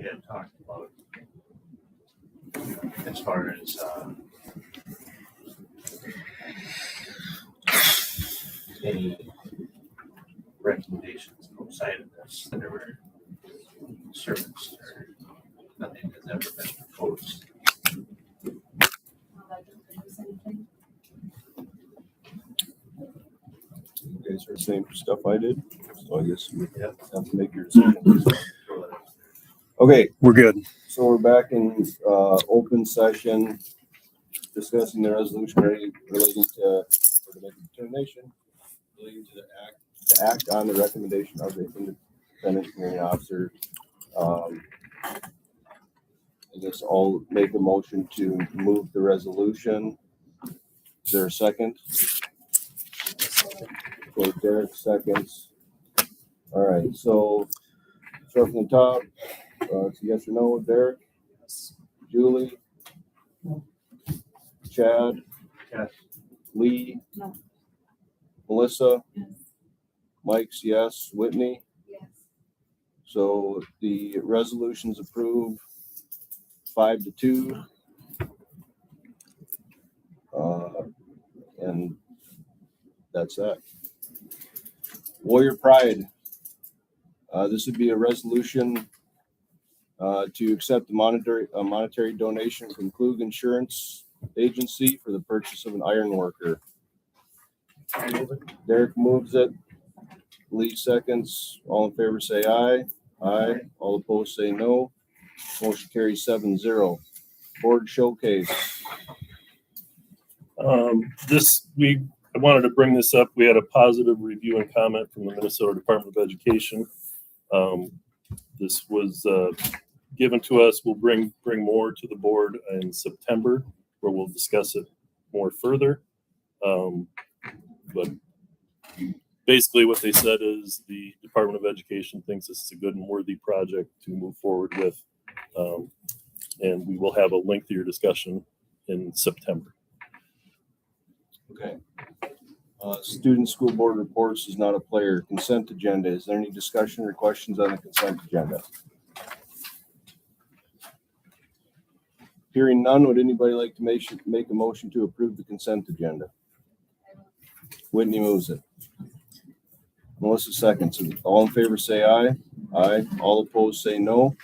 had talked about as far as any recommendations outside of this that were serviced or nothing has ever been proposed. You guys are the same stuff I did, so I guess you Yep. have to make your decision. Okay, We're good. so we're back in open session, discussing the resolution relating to make a determination relating to the act on the recommendation of the independent hearing officer. I guess I'll make a motion to move the resolution. Is there a second? Okay, Derek seconds. All right, so start from the top. It's yes or no, Derek? Julie? Chad? Yes. Lee? No. Melissa? Yes. Mike's yes. Whitney? Yes. So the resolution's approved 5-2. And that's that. Warrior Pride. This would be a resolution to accept a monetary donation from Klug Insurance Agency for the purchase of an iron worker. Derek moves it. Lee seconds. All in favor say aye. Aye. All opposed say no. Motion carries 7-0. Board showcase. I wanted to bring this up. We had a positive review and comment from the Minnesota Department of Education. This was given to us. We'll bring more to the board in September, where we'll discuss it more further. But basically what they said is the Department of Education thinks this is a good and worthy project to move forward with. And we will have a lengthier discussion in September. Okay. Student school board reports is not a player. Consent agenda. Is there any discussion or questions on the consent agenda? Hearing none, would anybody like to make a motion to approve the consent agenda? Whitney moves it. Melissa seconds. All in favor say aye. Aye. All opposed say no.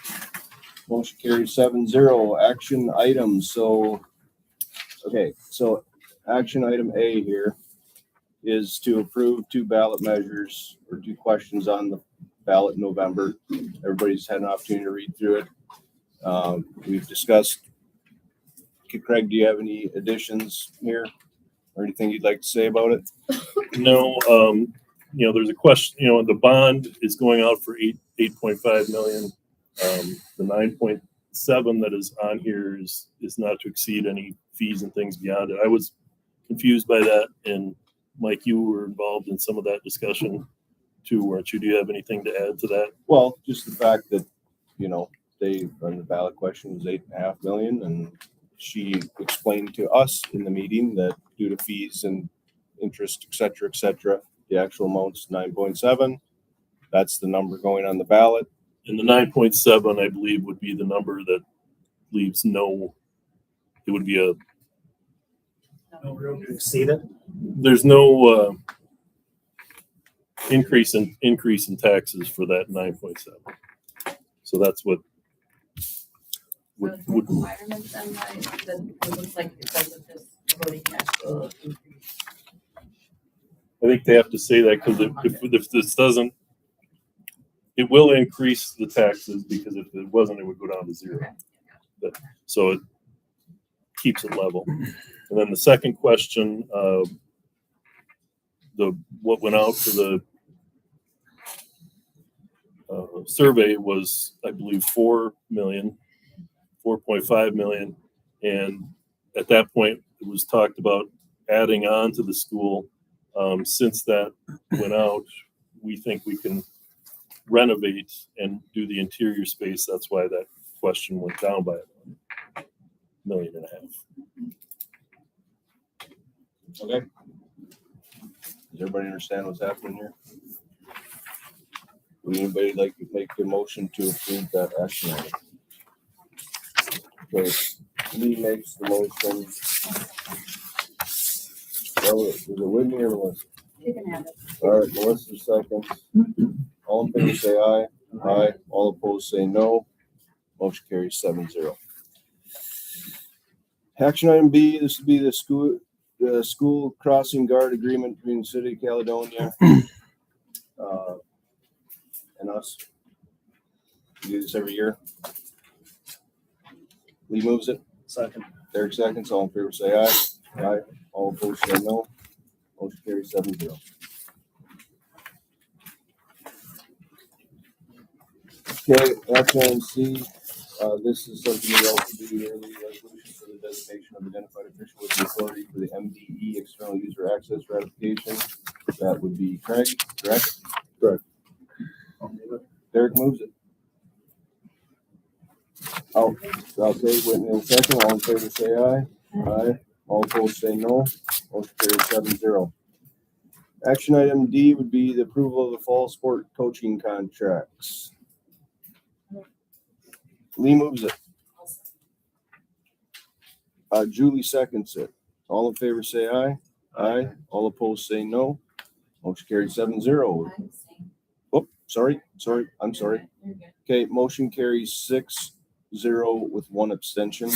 Motion carries 7-0. Action items. So action item A here is to approve 2 ballot measures or 2 questions on the ballot in November. Everybody's had an opportunity to read through it. We've discussed. Craig, do you have any additions here or anything you'd like to say about it? No, there's a question, the bond is going out for 8.5 million. The 9.7 that is on here is not to exceed any fees and things beyond it. I was confused by that, and Mike, you were involved in some of that discussion too, weren't you? Do you have anything to add to that? Well, just the fact that, they on the ballot question was 8.5 million, and she explained to us in the meeting that due to fees and interest, et cetera, the actual amount's 9.7. That's the number going on the ballot. And the 9.7, I believe, would be the number that leaves it would be No room to exceed it. there's no increase in taxes for that 9.7. So that's what would Requirements and it looks like it says that this voting tax will increase. I think they have to say that because if this doesn't, it will increase the taxes, because if it wasn't, it would go down to 0. So it keeps it level. And then the second question, what went out for the survey was, I believe, 4.5 million. And at that point, it was talked about adding on to the school. Since that went out, we think we can renovate and do the interior space. That's why that question went down by $1.5 million. Okay. Does everybody understand what's happening here? Would anybody like to make the motion to approve that action item? Okay, Lee makes the motion. Well, is it Whitney or Melissa? You can have it. All right, Melissa seconds. All in favor say aye. Aye. All opposed say no. Motion carries 7-0. Action item B, this would be the school crossing guard agreement between the city of Caledonia and us. We do this every year. Lee moves it. Second. Derek seconds. All in favor say aye. Aye. All opposed say no. Motion carries 7-0. Okay, action item C, this is something we also do yearly, resolution for the designation of identified official with the authority for the MDE external user access ratification. That would be Craig, correct? Correct. Derek moves it. Oh, okay, Whitney will second. All in favor say aye. Aye. All opposed say no. Motion carries 7-0. Action item D would be the approval of the fall sport coaching contracts. Lee moves it. Julie seconds it. All in favor say aye. Aye. All opposed say no. Motion carries 7-0. I'm saying. Oh, sorry. I'm sorry. You're good. Okay, motion carries 6-0 with one abstention.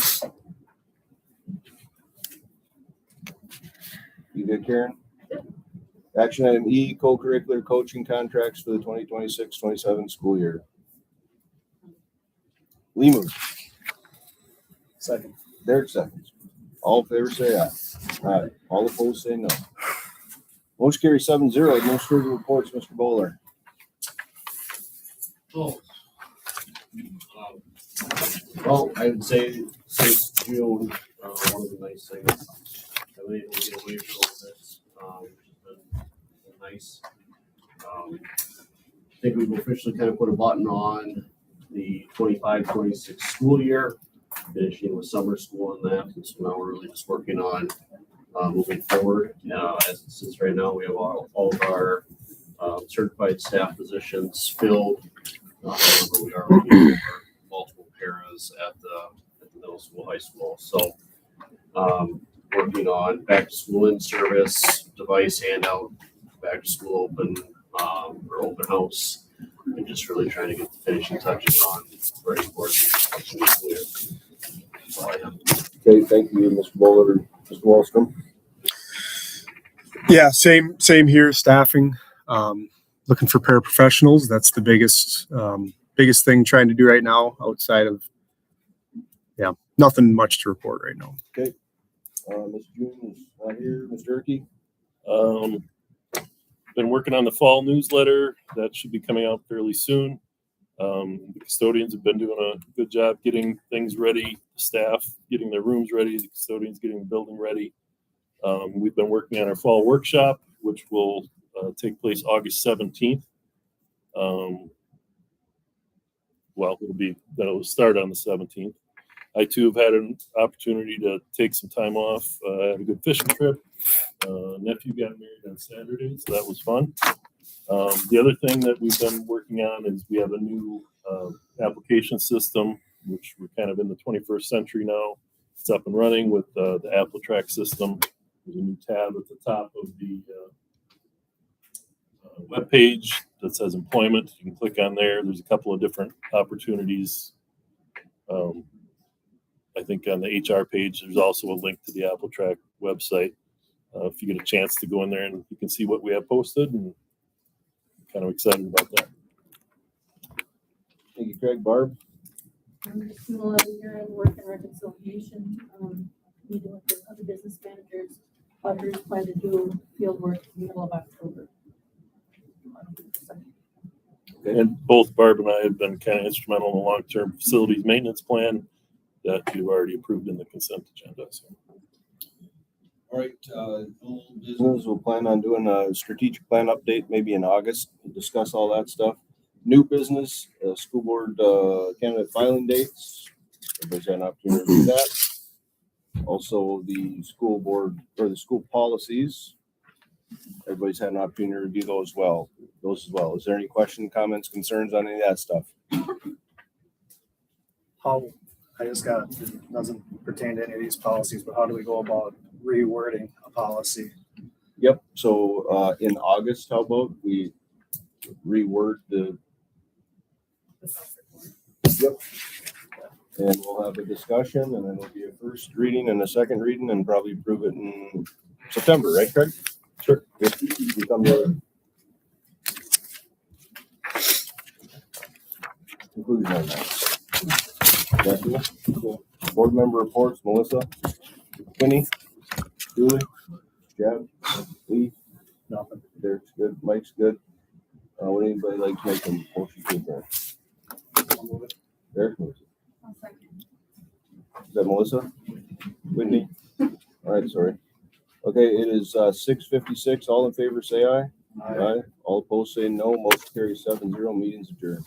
You good, Karen? Action item E, co-curricular coaching contracts for the 2026-27 school year. Lee moves. Second. Derek seconds. All in favor say aye. Aye. All opposed say no. Motion carries 7-0. Administrative reports, Mr. Bowler. Oh. Well, I would say since June, one of the nice things that we able to get away from this, which has been nice. I think we've officially kind of put a button on the 25-26 school year, finishing with summer school and that. And so now we're really just working on moving forward. Since right now we have all of our certified staff positions filled. However, we are looking for multiple paras at the middle school, high school. So working on back to school in service, device handout, back to school open or open house, and just really trying to get the finishing touches on ready for the school year. That's all I have. Okay, thank you, Mr. Bowler. Mr. Wallstrom. Yeah, same here. Staffing, looking for paraprofessionals. That's the biggest thing trying to do right now. Outside of, nothing much to report right now. Okay. Mr. June is not here. Mr. Erkey. Been working on the fall newsletter. That should be coming out fairly soon. The custodians have been doing a good job getting things ready, staff getting their rooms ready, the custodians getting the building ready. We've been working on our fall workshop, which will take place August 17th. It'll start on the 17th. I too have had an opportunity to take some time off. I had a good fishing trip. Nephew got married on Saturday, so that was fun. The other thing that we've been working on is we have a new application system, which we're kind of in the 21st century now. It's up and running with the Apple Track system. There's a new tab at the top of the web page that says employment. You can click on there. There's a couple of different opportunities. I think on the HR page, there's also a link to the Apple Track website. If you get a chance to go in there and you can see what we have posted, and I'm kind of excited about that. Thank you, Craig. Barb. I'm just doing a lot of year-end work and reconciliation. Meeting with the other business managers. Auditors plan to do field work in the middle of October. And both Barb and I have been kind of instrumental in the long-term facilities maintenance plan that you've already approved in the consent agenda. So. All right, old business, we'll plan on doing a strategic plan update maybe in August to discuss all that stuff. New business, school board candidate filing dates. Everybody's had an opportunity to do that. Also, the school board or the school policies. Everybody's had an opportunity to review those as well. Is there any questions, comments, concerns on any of that stuff? How I just got, it doesn't pertain to any of these policies, but how do we go about rewording a policy? Yep, so, in August, how about we reword the, yep. And we'll have a discussion and then it'll be a first reading and a second reading and probably approve it in September, right, Craig? Sure. If you come to conclusion on that. Jackie? Cool. Board member reports, Melissa, Kenny, Julie, Jeb, Lee, Nothing. Derek's good, Mike's good. Would anybody like to make a motion to adjourn? Derek moves it. I'll second. Is that Melissa? Whitney? All right, sorry. Okay, it is 6:56. All in favor, say aye. Aye. All opposed, say no. Motion carries 7-0. Meeting's adjourned.